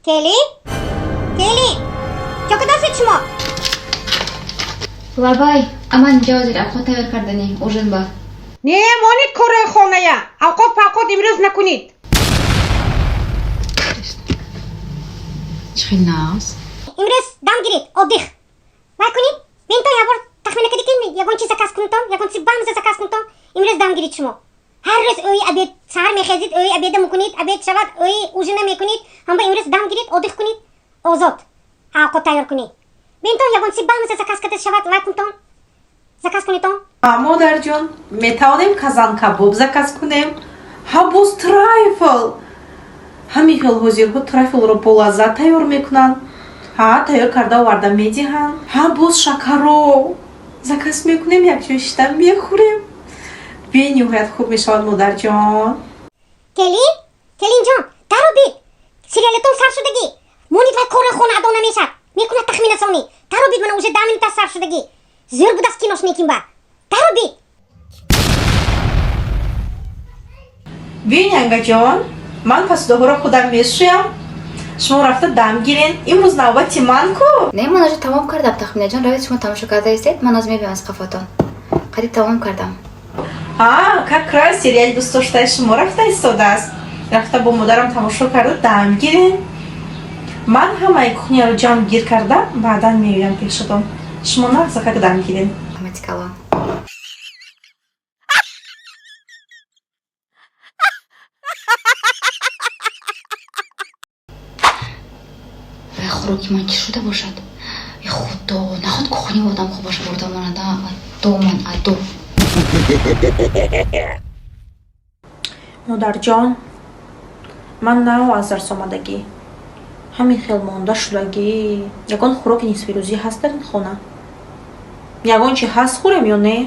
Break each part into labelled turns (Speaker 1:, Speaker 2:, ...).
Speaker 1: келин чё кудасиз шумо?
Speaker 2: Лабай, аман ҷозир овқат тайёр карданем, ужин ба.
Speaker 1: Не монид корои хоная. Овқот имрӯз накунид.
Speaker 2: Чӣ хел нағз?
Speaker 1: Имрӯз дам гиред, отдих. Накунид? Бинто ябор тахмина кадикин, ягон чиз заказ кунтон, ягон чиз бамза заказ кунтон. Имрӯз дам гиред шумо. Ҳар рӯз ои абед саҳар мехезид, ои абеда мекунид, абед шавад, ои ужина мекунид. Ҳама имрӯз дам гиред, отдих кунид. Озод. Овқот тайёр кунед. Бинто ягон чиз бамза заказ када шавад, лай кунтон. Заказ кунитон.
Speaker 3: Модарҷон, метавонем казан кабоб заказ кунем? Ҳа боз трайфл. Ҳамин хел ҳозирҳо трайфлро бо лаззат тайёр мекунанд. Ҳа тайёр карда оварда медиҳанд. Ҳа боз шакаро заказ мекунем, якҷои шита мехӯрем. бениҳоят хуб мешавад модарҷон.
Speaker 1: Келинҷон, даро бид. Сериалатон сар шудагӣ. Монид вай кори хона адо намешад. Мекунад тахминасонӣ. Даро бид, мана уже 10 минута сар шудагӣ. Зӯр будаст кинош некин ба. Даро бид.
Speaker 3: Биён янгаҷон, ман посудаҳоро худам мешӯям. Шумо рафта дам гирен. Имрӯз навбати ман ку.
Speaker 2: Не, ман уже тамом кардам, тахминаҷон. Равед шумо тамошо карда истед, ман ҳозир мебиём аз қафотон. Қариб тамом кардам.
Speaker 3: Как раз сериали дӯст доштаи шумо рафта истодааст. Рафта бо модарам тамошо карда дам гирен. Ман ҳамаи кухняро ҷамъгир карда баъдан меоям пешатон. Шумо нағза как дам гирен.
Speaker 2: Ҳаматикалон. вай хӯроки ман чӣ шуда бошад? е худо, наход кухня одам хуб боша бурдамонада. адо
Speaker 3: модарҷон, ман нав аз дарс омадагӣ. ҳамин хел монда шудагӣ. Ягон хӯроки нисфирӯзӣ ҳаст дар ин хона? Ягон чи ҳаст хӯрем ё не?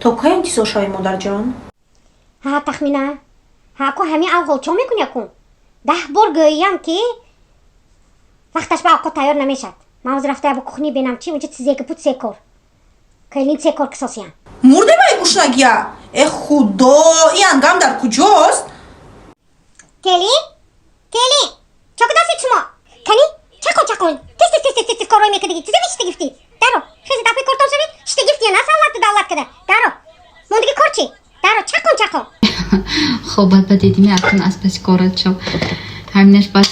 Speaker 3: То ка интизор шавем модарҷон?
Speaker 1: Ҳа тахмина. Ҳа ку ҳамин авғол чо мекунӣ акун? 10 бор гӯям ки вақташ ба овқот тайёр намешад. Ман ҳозир рафтая ба кухня бинам чи унҷа чизе ки пут секор. Келин секор кисосиян.
Speaker 3: Мурдем ай гушнагия. Худо, ин ангам дар куҷост?
Speaker 1: Келин? Чо кудасид шумо? Кани? Чақон. Тез корой мекардагӣ. Чизе ми шита гифтӣ? Даро. Хези дапи кортон шавед. Шита гифтия на саллату давлат када. Даро. Мондаги кор чи? Даро, чақон.
Speaker 2: хоб бад дидими акун аз паси корат шав. ҳаминаш бас